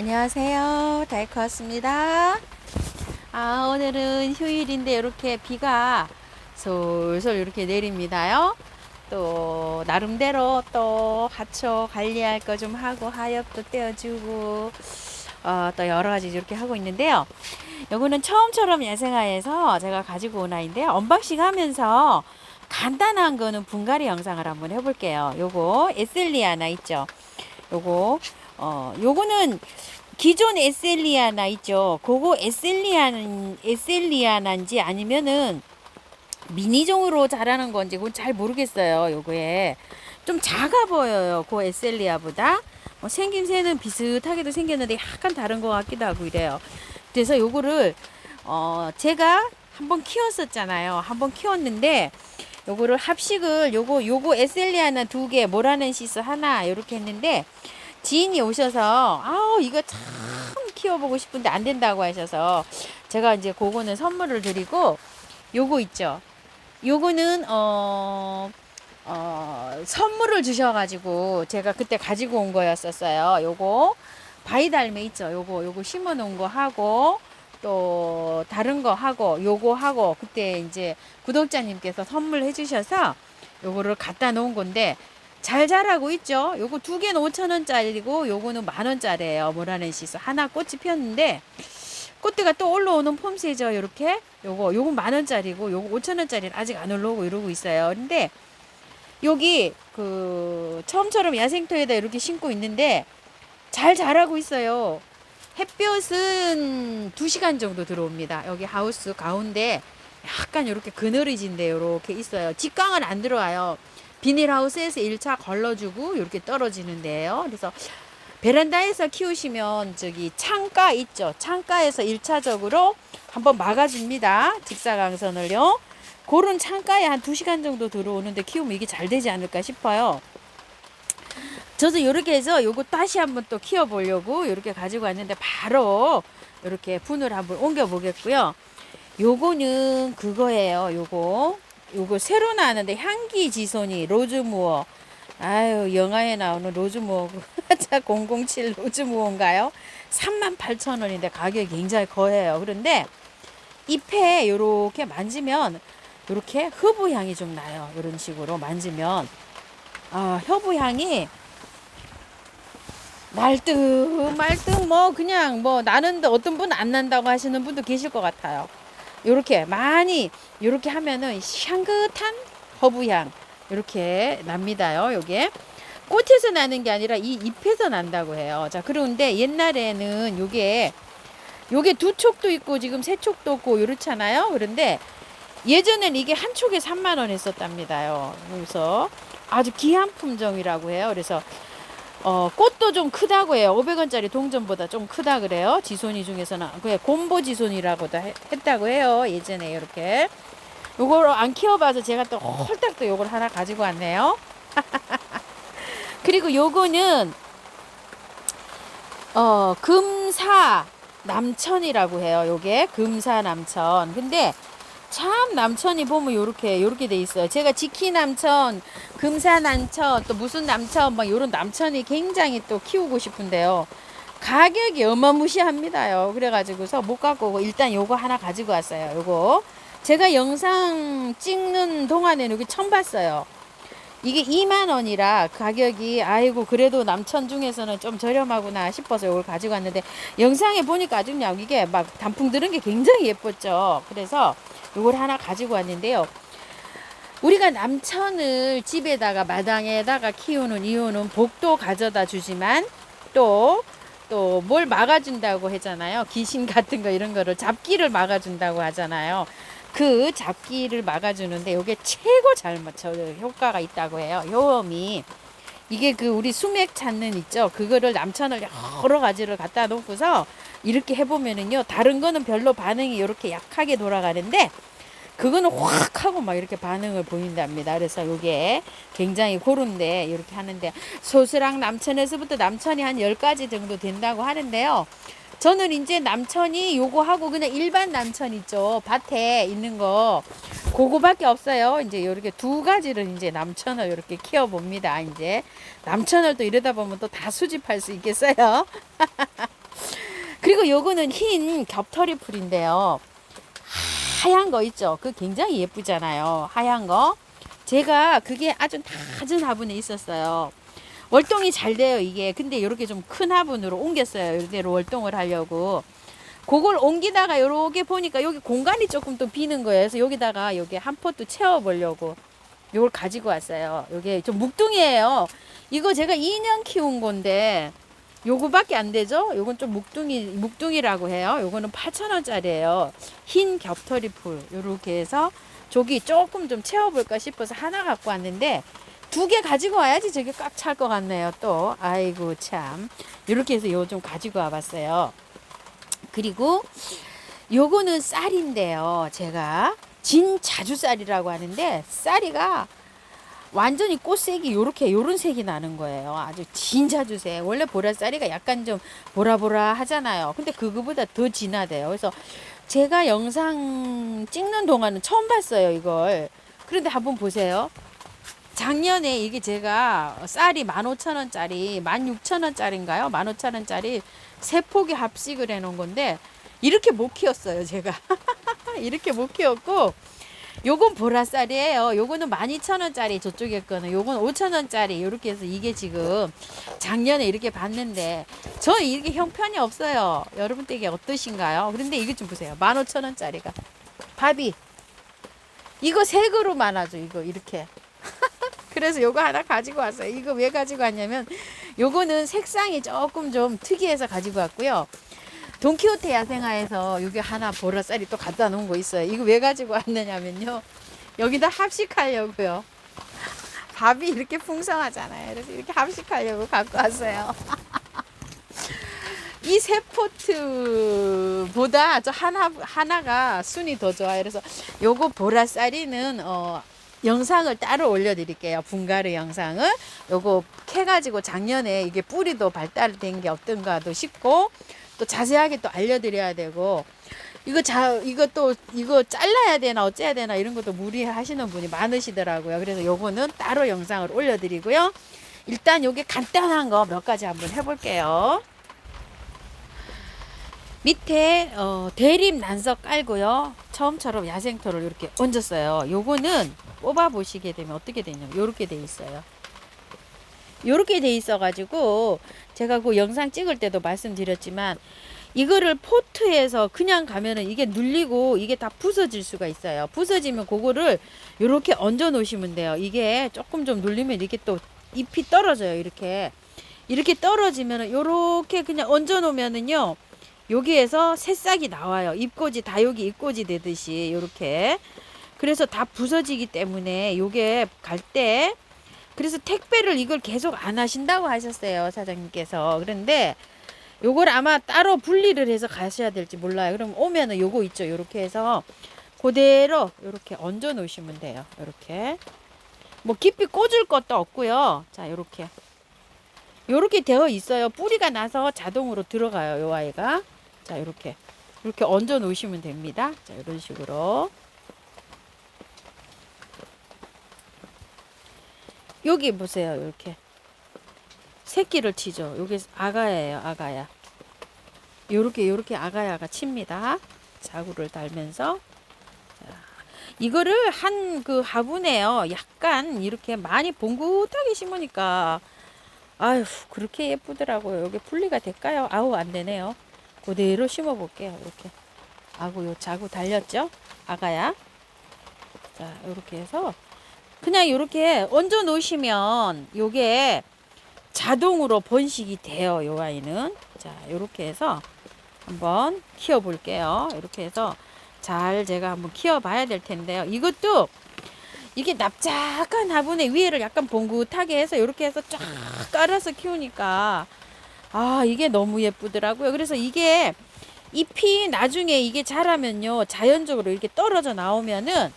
안녕하세요. 다이코였습니다. 오늘은 휴일인데 이렇게 비가 솔솔 이렇게 내립니다요. 또 나름대로 또 하초 관리할 거 좀 하고 하엽도 떼어주고 또 여러 가지 이렇게 하고 있는데요. 요거는 처음처럼 야생화에서 제가 가지고 온 아이인데요. 언박싱 하면서 간단한 거는 분갈이 영상을 한번 해볼게요. 요거 에셀리아나 있죠. 요거는 기존 에셀리아나 있죠. 그거 에셀리아나인지 아니면은 미니종으로 자라는 건지 그건 잘 모르겠어요. 요거에 좀 작아 보여요. 그 에셀리아보다 생김새는 비슷하게도 생겼는데 약간 다른 것 같기도 하고 이래요. 그래서 요거를 제가 한번 키웠었잖아요. 한번 키웠는데 요거를 합식을 요거 에셀리아나 2개, 모라넨시스 하나 이렇게 했는데 지인이 오셔서 이거 참 키워보고 싶은데 안 된다고 하셔서 제가 이제 그거는 선물을 드리고 요거 있죠. 요거는 선물을 주셔가지고 제가 그때 가지고 온 거였었어요. 요거 바이달메 있죠. 요거 심어 놓은 거 하고 또 다른 거 하고 요거 하고 그때 이제 구독자님께서 선물해 주셔서 요거를 갖다 놓은 건데 잘 자라고 있죠. 요거 2개는 5,000원짜리고 요거는 10,000원짜리예요. 모라넨시스 하나 꽃이 폈는데 꽃대가 또 올라오는 폼새죠. 요렇게 요거 10,000원짜리고 요거 5,000원짜리는 아직 안 올라오고 이러고 있어요. 근데 여기 그 처음처럼 야생터에다 이렇게 심고 있는데 잘 자라고 있어요. 햇볕은 2시간 정도 들어옵니다. 여기 하우스 가운데 약간 이렇게 그늘이진 데 이렇게 있어요. 직광은 안 들어와요. 비닐하우스에서 1차 걸러주고 이렇게 떨어지는데요. 그래서 베란다에서 키우시면 저기 창가 있죠. 창가에서 1차적으로 한번 막아줍니다. 직사광선을요. 그런 창가에 한 2시간 정도 들어오는데 키우면 이게 잘 되지 않을까 싶어요. 저도 이렇게 해서 요거 다시 한번 또 키워보려고 이렇게 가지고 왔는데 바로 이렇게 분을 한번 옮겨 보겠고요. 요거는 그거예요. 요거 새로 나왔는데 향기 지손이 로즈무어. 영화에 나오는 로즈무어 007 로즈무어인가요? 38,000원인데 가격이 굉장히 거해요. 그런데 잎에 요렇게 만지면 요렇게 허브 향이 좀 나요. 이런 식으로 만지면 허브 향이 말뜩 뭐 그냥 뭐 나는데 어떤 분 안 난다고 하시는 분도 계실 것 같아요. 요렇게 많이 요렇게 하면은 향긋한 허브향 이렇게 납니다요. 요게 꽃에서 나는 게 아니라 이 잎에서 난다고 해요. 자, 그런데 옛날에는 요게 2촉도 있고 지금 3촉도 있고 이렇잖아요. 그런데 예전엔 이게 한 촉에 3만 원 했었답니다요. 그래서 아주 귀한 품종이라고 해요. 그래서 꽃도 좀 크다고 해요. 500원짜리 동전보다 좀 크다 그래요. 지손이 중에서는 그 곰보 지손이라고도 했다고 해요. 예전에 이렇게 요걸 안 키워봐서 제가 또 홀딱 또 요걸 하나 가지고 왔네요. 그리고 요거는 금사 남천이라고 해요. 요게 금사 남천. 근데 참 남천이 보면 요렇게 돼 있어요. 제가 지키 남천, 금사 남천, 또 무슨 남천 막 요런 남천이 굉장히 또 키우고 싶은데요. 가격이 어마무시합니다요. 그래가지고서 못 갖고 오고 일단 요거 하나 가지고 왔어요. 요거 제가 영상 찍는 동안에는 여기 처음 봤어요. 이게 2만 원이라 가격이 아이고 그래도 남천 중에서는 좀 저렴하구나 싶어서 이걸 가지고 왔는데 영상에 보니까 아주 그냥 이게 막 단풍 들은 게 굉장히 예뻤죠. 그래서 이걸 하나 가지고 왔는데요. 우리가 남천을 집에다가 마당에다가 키우는 이유는 복도 가져다 주지만 또 뭘 막아준다고 하잖아요. 귀신 같은 거 이런 거를 잡기를 막아준다고 하잖아요. 그 잡기를 막아주는데 이게 최고 잘 맞춰 효과가 있다고 해요. 요음이 이게 그 우리 수맥 찾는 있죠. 그거를 남천을 여러 가지를 갖다 놓고서 이렇게 해보면은요. 다른 거는 별로 반응이 이렇게 약하게 돌아가는데 그거는 확 하고 막 이렇게 반응을 보인답니다. 그래서 이게 굉장히 고른데 이렇게 하는데 소스랑 남천에서부터 남천이 한 10가지 정도 된다고 하는데요. 저는 이제 남천이 요거 하고 그냥 일반 남천 있죠. 밭에 있는 거 그거밖에 없어요. 이제 이렇게 2가지를 이제 남천을 이렇게 키워 봅니다. 이제 남천을 또 이러다 보면 또 다 수집할 수 있겠어요. 그리고 요거는 흰 겹털이 풀인데요. 하얀 거 있죠? 그 굉장히 예쁘잖아요. 하얀 거. 제가 그게 아주 낮은 화분에 있었어요. 월동이 잘 돼요, 이게. 근데 이렇게 좀 큰 화분으로 옮겼어요. 이대로 월동을 하려고. 그걸 옮기다가 이렇게 보니까 여기 공간이 조금 또 비는 거예요. 그래서 여기다가 여기 한 포트 채워보려고 요걸 가지고 왔어요. 요게 좀 묵둥이에요. 이거 제가 2년 키운 건데 요거밖에 안 되죠? 요건 좀 묵둥이라고 해요. 요거는 8,000원짜리예요. 흰 겹털이 풀. 요렇게 해서 저기 조금 좀 채워볼까 싶어서 하나 갖고 왔는데 2개 가지고 와야지 저게 꽉 찰 것 같네요. 또 아이고 참. 요렇게 해서 요 좀 가지고 와봤어요. 그리고 요거는 쌀인데요. 제가 진자주쌀이라고 하는데 쌀이가 완전히 꽃색이 요런 색이 나는 거예요. 아주 진자주색. 원래 보라쌀이가 약간 좀 보라보라 하잖아요. 근데 그거보다 더 진하대요. 그래서 제가 영상 찍는 동안은 처음 봤어요, 이걸. 그런데 한번 보세요. 작년에 이게 제가 쌀이 15,000원짜리, 16,000원짜리인가요? 15,000원짜리 세 포기 합식을 해 놓은 건데 이렇게 못 키웠어요, 제가. 이렇게 못 키웠고 요건 보라쌀이에요. 요거는 12,000원짜리 저쪽에 거는 요건 5,000원짜리 이렇게 해서 이게 지금 작년에 이렇게 봤는데 저는 이렇게 형편이 없어요. 여러분 댁에 어떠신가요? 그런데 이거 좀 보세요. 15,000원짜리가 밥이 이거 세 그루 많아져. 이거 이렇게. 그래서 요거 하나 가지고 왔어요. 이거 왜 가지고 왔냐면 요거는 색상이 조금 좀 특이해서 가지고 왔고요. 돈키호테 야생화에서 여기 하나 보라쌀이 또 갖다 놓은 거 있어요. 이거 왜 가지고 왔느냐면요. 여기다 합식하려고요. 밥이 이렇게 풍성하잖아요. 그래서 이렇게 합식하려고 갖고 왔어요. 이 세 포트보다 저 하나가 순이 더 좋아요. 그래서 요거 보라쌀이는 영상을 따로 올려드릴게요. 분갈이 영상을. 요거 캐가지고 작년에 이게 뿌리도 발달된 게 어떤가도 싶고 또 자세하게 또 알려드려야 되고 이거 잘라야 되나 어째야 되나 이런 것도 무리하시는 분이 많으시더라고요. 그래서 요거는 따로 영상을 올려드리고요. 일단 요게 간단한 거 몇 가지 한번 해볼게요. 밑에 대립 난석 깔고요. 처음처럼 야생토를 이렇게 얹었어요. 요거는 뽑아 보시게 되면 어떻게 되냐면 요렇게 돼 있어요. 요렇게 돼 있어 가지고 제가 그 영상 찍을 때도 말씀드렸지만 이거를 포트에서 그냥 가면은 이게 눌리고 이게 다 부서질 수가 있어요. 부서지면 그거를 요렇게 얹어 놓으시면 돼요. 이게 조금 좀 눌리면 이게 또 잎이 떨어져요. 이렇게 떨어지면은 요렇게 그냥 얹어 놓으면은요 여기에서 새싹이 나와요. 잎꽂이 다육이 잎꽂이 되듯이 요렇게. 그래서 다 부서지기 때문에 요게 갈 때 그래서 택배를 이걸 계속 안 하신다고 하셨어요, 사장님께서. 그런데 요걸 아마 따로 분리를 해서 가셔야 될지 몰라요. 그럼 오면은 요거 있죠. 요렇게 해서 그대로 요렇게 얹어 놓으시면 돼요. 요렇게. 뭐 깊이 꽂을 것도 없고요. 자, 요렇게 되어 있어요. 뿌리가 나서 자동으로 들어가요, 요 아이가. 자, 이렇게 얹어 놓으시면 됩니다. 자, 이런 식으로. 여기 보세요. 이렇게 새끼를 치죠. 여기 아가야예요, 아가야. 요렇게 아가야가 칩니다. 자구를 달면서. 자, 이거를 한 그 화분에요. 약간 이렇게 많이 봉긋하게 심으니까 아유, 그렇게 예쁘더라고요. 여기 분리가 될까요? 아우, 안 되네요. 그대로 심어 볼게요. 이렇게. 아구 요 자구 달렸죠? 아가야. 자, 요렇게 해서 그냥 요렇게 얹어 놓으시면 요게 자동으로 번식이 돼요. 요 아이는. 자, 요렇게 해서 한번 키워 볼게요. 이렇게 해서 잘 제가 한번 키워 봐야 될 텐데요. 이것도 이게 납작한 화분에 위에를 약간 봉긋하게 해서 이렇게 해서 쫙 깔아서 키우니까 아, 이게 너무 예쁘더라고요. 그래서 이게 잎이 나중에 이게 자라면요 자연적으로 이렇게 떨어져 나오면은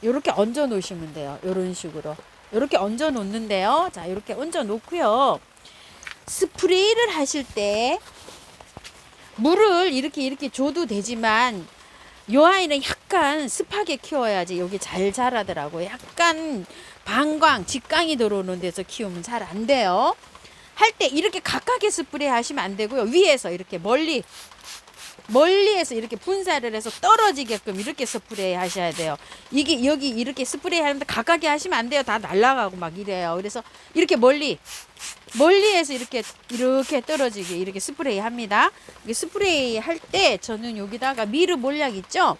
이렇게 얹어 놓으시면 돼요. 이런 식으로 이렇게 얹어 놓는데요. 자, 이렇게 얹어 놓고요. 스프레이를 하실 때 물을 이렇게 줘도 되지만 요 아이는 약간 습하게 키워야지 여기 잘 자라더라고요. 약간 방광, 직광이 들어오는 데서 키우면 잘 안 돼요. 할 때 이렇게 가깝게 스프레이 하시면 안 되고요. 위에서 이렇게 멀리에서 이렇게 분사를 해서 떨어지게끔 이렇게 스프레이 하셔야 돼요. 이게 여기 이렇게 스프레이 하는데 가깝게 하시면 안 돼요. 다 날아가고 막 이래요. 그래서 이렇게 멀리에서 이렇게 떨어지게 이렇게 스프레이 합니다. 스프레이 할 때 저는 여기다가 미르 몰약 있죠?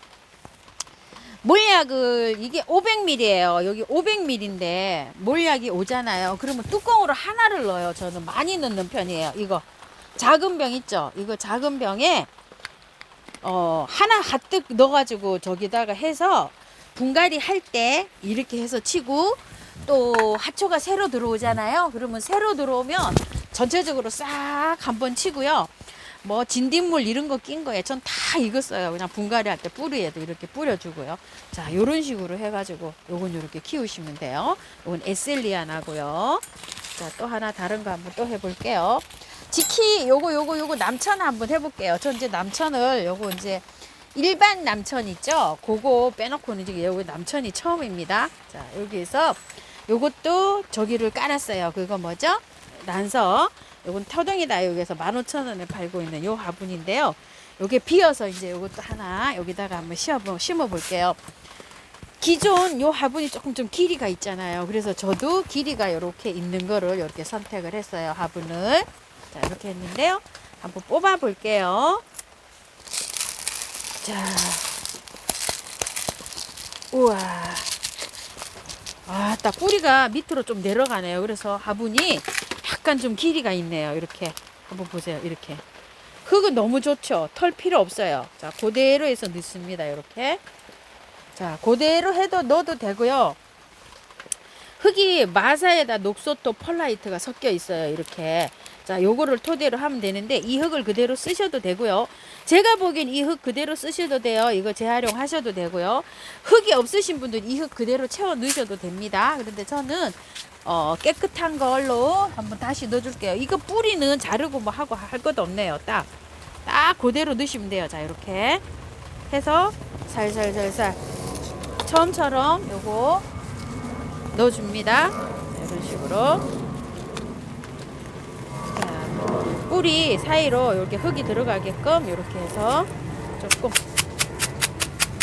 몰약을 이게 500ml예요. 여기 500ml인데 몰약이 오잖아요. 그러면 뚜껑으로 하나를 넣어요. 저는 많이 넣는 편이에요. 이거 작은 병 있죠? 이거 작은 병에 하나 가득 넣어가지고 저기다가 해서 분갈이 할 때 이렇게 해서 치고 또 하초가 새로 들어오잖아요. 그러면 새로 들어오면 전체적으로 싹 한번 치고요. 뭐 진딧물 이런 거 낀 거에 전 다 익었어요. 그냥 분갈이 할 때 뿌리에도 이렇게 뿌려주고요. 자, 요런 식으로 해가지고 요건 이렇게 키우시면 돼요. 요건 에셀리아나고요. 자, 또 하나 다른 거 한번 또 해볼게요. 지키 요거 남천 한번 해볼게요. 전 이제 남천을 요거 이제 일반 남천 있죠? 그거 빼놓고는 이제 요거 남천이 처음입니다. 자, 여기에서 요것도 저기를 깔았어요. 그거 뭐죠? 난서. 요건 터덩이다. 여기에서 15,000원에 팔고 있는 요 화분인데요. 요게 비어서 이제 요것도 하나 여기다가 한번 심어 볼게요. 기존 요 화분이 조금 좀 길이가 있잖아요. 그래서 저도 길이가 이렇게 있는 거를 이렇게 선택을 했어요. 화분을. 자, 이렇게 했는데요. 한번 뽑아 볼게요. 자, 우와. 아, 딱 뿌리가 밑으로 좀 내려가네요. 그래서 화분이 약간 좀 길이가 있네요. 이렇게 한번 보세요. 이렇게 흙은 너무 좋죠. 털 필요 없어요. 자, 그대로 해서 넣습니다. 이렇게. 자, 그대로 해도 넣어도 되고요. 흙이 마사에다 녹소토 펄라이트가 섞여 있어요. 이렇게. 자, 요거를 토대로 하면 되는데 이 흙을 그대로 쓰셔도 되고요. 제가 보기엔 이 흙 그대로 쓰셔도 돼요. 이거 재활용하셔도 되고요. 흙이 없으신 분들은 이 흙 그대로 채워 넣으셔도 됩니다. 그런데 저는 깨끗한 걸로 한번 다시 넣어줄게요. 이거 뿌리는 자르고 뭐 하고 할 것도 없네요. 딱 그대로 넣으시면 돼요. 자, 이렇게 해서 살살살살 처음처럼 요거 넣어줍니다. 이런 식으로. 자, 뿌리 사이로 이렇게 흙이 들어가게끔 이렇게 해서 조금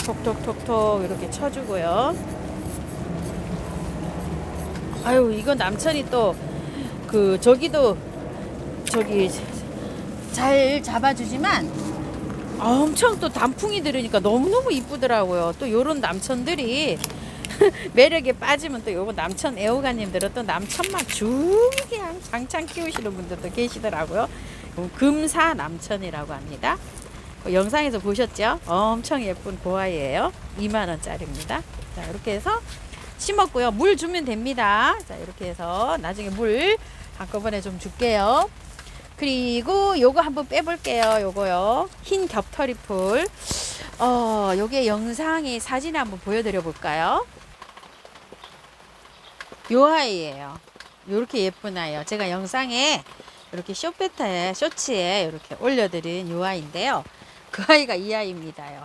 톡톡톡톡 이렇게 쳐주고요. 아유, 이거 남천이 또 저기도 저기 잘 잡아주지만 엄청 또 단풍이 들으니까 너무너무 이쁘더라고요. 또 요런 남천들이 매력에 빠지면 또 요거 남천 애호가님들은 또 남천만 줄게 장창 키우시는 분들도 계시더라고요. 금사 남천이라고 합니다. 영상에서 보셨죠? 엄청 예쁜 고아이예요. 2만원짜리입니다. 자, 이렇게 해서 심었고요. 물 주면 됩니다. 자, 이렇게 해서 나중에 물 한꺼번에 좀 줄게요. 그리고 요거 한번 빼볼게요. 요거요. 흰 겹털이 풀. 요게 영상에 사진 한번 보여드려 볼까요? 요 아이예요. 요렇게 예쁜 아이요. 제가 영상에 이렇게 쇼츠에 이렇게 올려드린 요 아이인데요. 그 아이가 이 아이입니다요.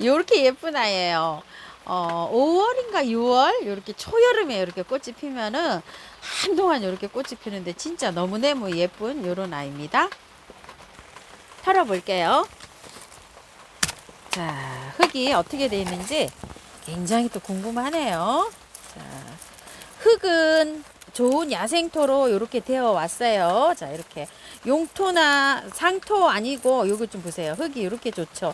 요렇게 예쁜 아이예요. 5월인가 6월 이렇게 초여름에 이렇게 꽃이 피면은 한동안 이렇게 꽃이 피는데 진짜 너무너무 예쁜 요런 아이입니다. 털어볼게요. 자, 흙이 어떻게 되어 있는지 굉장히 또 궁금하네요. 자, 흙은 좋은 야생토로 이렇게 되어 왔어요. 자, 이렇게 용토나 상토 아니고 요거 좀 보세요. 흙이 이렇게 좋죠.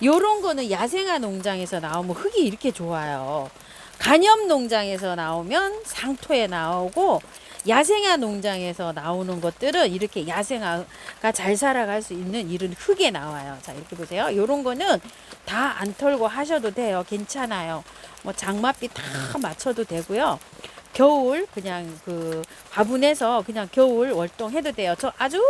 요런 거는 야생화 농장에서 나오면 흙이 이렇게 좋아요. 간염 농장에서 나오면 상토에 나오고 야생화 농장에서 나오는 것들은 이렇게 야생화가 잘 살아갈 수 있는 이런 흙에 나와요. 자, 이렇게 보세요. 요런 거는 다 안 털고 하셔도 돼요. 괜찮아요. 뭐 장맛비 다 맞춰도 되고요. 겨울 그냥 화분에서 그냥 겨울 월동해도 돼요. 저 아주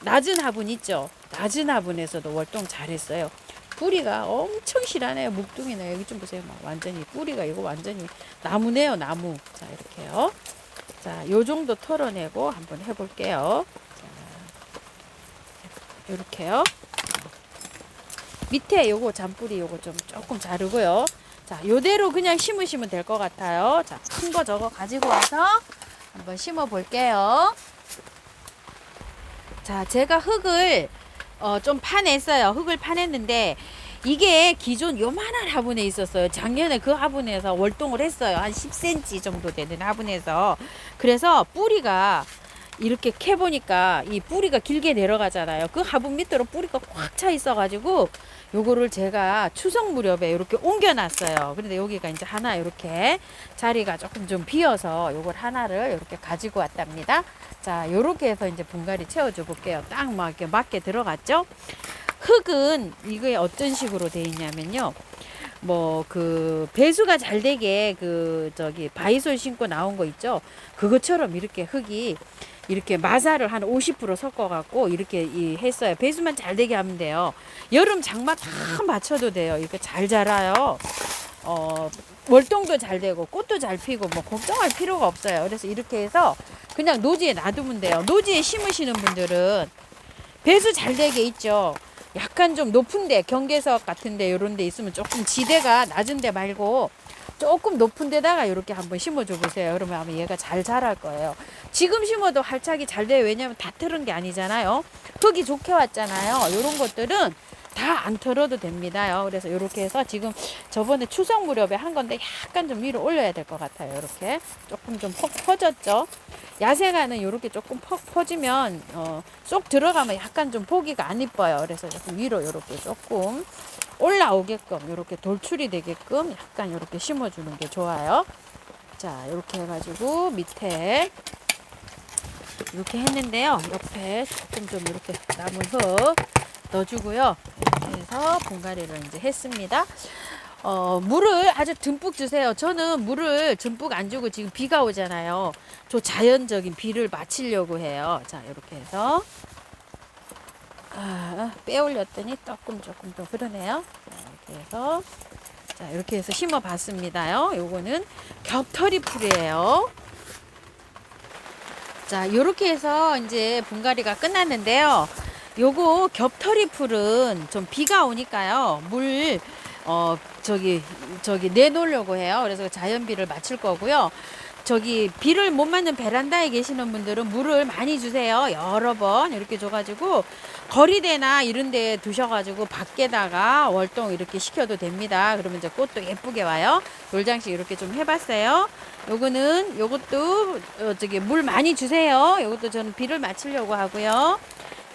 낮은 화분 있죠. 낮은 화분에서도 월동 잘했어요. 뿌리가 엄청 실하네요. 묵둥이네. 여기 좀 보세요. 막 완전히 뿌리가 이거 완전히 나무네요. 나무. 자, 이렇게요. 자, 요 정도 털어내고 한번 해볼게요. 자, 이렇게요. 밑에 요거 잔뿌리 요거 좀 조금 자르고요. 자, 요대로 그냥 심으시면 될 것 같아요. 자, 큰 거 저거 가지고 와서 한번 심어 볼게요. 자, 제가 흙을 좀 파냈어요. 흙을 파냈는데 이게 기존 요만한 화분에 있었어요. 작년에 그 화분에서 월동을 했어요. 한 10cm 정도 되는 화분에서. 그래서 뿌리가 이렇게 캐보니까 이 뿌리가 길게 내려가잖아요. 그 화분 밑으로 뿌리가 꽉 차 있어가지고 요거를 제가 추석 무렵에 이렇게 옮겨놨어요. 그런데 여기가 이제 하나 이렇게 자리가 조금 좀 비어서 요걸 하나를 이렇게 가지고 왔답니다. 자, 요렇게 해서 이제 분갈이 채워줘 볼게요. 딱 막 이렇게 맞게 들어갔죠? 흙은 이게 어떤 식으로 돼 있냐면요. 뭐 그 배수가 잘 되게 그 저기 바이솔 신고 나온 거 있죠. 그것처럼 이렇게 흙이 이렇게 마사를 한 50% 섞어 갖고 이렇게 했어요. 배수만 잘 되게 하면 돼요. 여름 장마 다 맞춰도 돼요. 이렇게 잘 자라요. 월동도 잘 되고 꽃도 잘 피고 뭐 걱정할 필요가 없어요. 그래서 이렇게 해서 그냥 노지에 놔두면 돼요. 노지에 심으시는 분들은 배수 잘 되게 있죠. 약간 좀 높은데 경계석 같은데 이런 데 있으면 조금 지대가 낮은 데 말고 조금 높은 데다가 이렇게 한번 심어줘 보세요. 그러면 아마 얘가 잘 자랄 거예요. 지금 심어도 활착이 잘 돼요. 왜냐면 다 틀은 게 아니잖아요. 흙이 좋게 왔잖아요. 이런 것들은 다 안 털어도 됩니다요. 그래서 이렇게 해서 지금 저번에 추석 무렵에 한 건데 약간 좀 위로 올려야 될 것 같아요. 이렇게 조금 좀 퍽 퍼졌죠. 야생화는 이렇게 조금 퍽 퍼지면 쏙 들어가면 약간 좀 보기가 안 이뻐요. 그래서 조금 위로 이렇게 조금 올라오게끔 이렇게 돌출이 되게끔 약간 이렇게 심어주는 게 좋아요. 자, 이렇게 해가지고 밑에 이렇게 했는데요. 옆에 조금 좀 이렇게 남은 흙 넣어주고요. 이렇게 해서 분갈이를 이제 했습니다. 물을 아주 듬뿍 주세요. 저는 물을 듬뿍 안 주고 지금 비가 오잖아요. 저 자연적인 비를 맞추려고 해요. 자, 이렇게 해서 빼올렸더니 조금 더 그러네요. 자, 이렇게 해서 자, 이렇게 해서 심어 봤습니다요. 요거는 겹털이 풀이에요. 자, 이렇게 해서 이제 분갈이가 끝났는데요. 요거 겹털이 풀은 좀 비가 오니까요. 물 저기 내놓으려고 해요. 그래서 자연비를 맞출 거고요. 저기 비를 못 맞는 베란다에 계시는 분들은 물을 많이 주세요. 여러 번 이렇게 줘가지고 거리대나 이런 데 두셔가지고 밖에다가 월동 이렇게 시켜도 됩니다. 그러면 이제 꽃도 예쁘게 와요. 돌장식 이렇게 좀 해봤어요. 요것도 저기 물 많이 주세요. 요것도 저는 비를 맞추려고 하고요.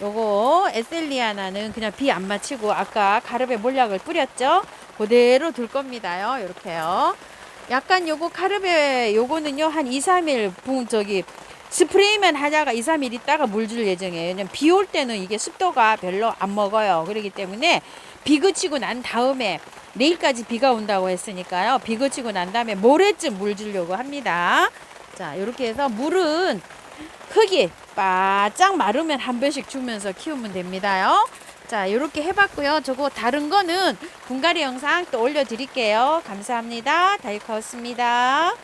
요거 에셀리아나는 그냥 비 안 맞히고 아까 가르베 몰약을 뿌렸죠. 그대로 둘 겁니다요. 이렇게요. 약간 요거 카르베 요거는요 한 2, 3일 스프레이만 하다가 2, 3일 있다가 물 줄 예정이에요. 왜냐면 비 올 때는 이게 습도가 별로 안 먹어요. 그렇기 때문에 비 그치고 난 다음에 내일까지 비가 온다고 했으니까요. 비 그치고 난 다음에 모레쯤 물 주려고 합니다. 자, 이렇게 해서 물은 흙이 바짝 마르면 한 번씩 주면서 키우면 됩니다요. 자, 이렇게 해봤고요. 저거 다른 거는 분갈이 영상 또 올려드릴게요. 감사합니다. 다이카우스입니다.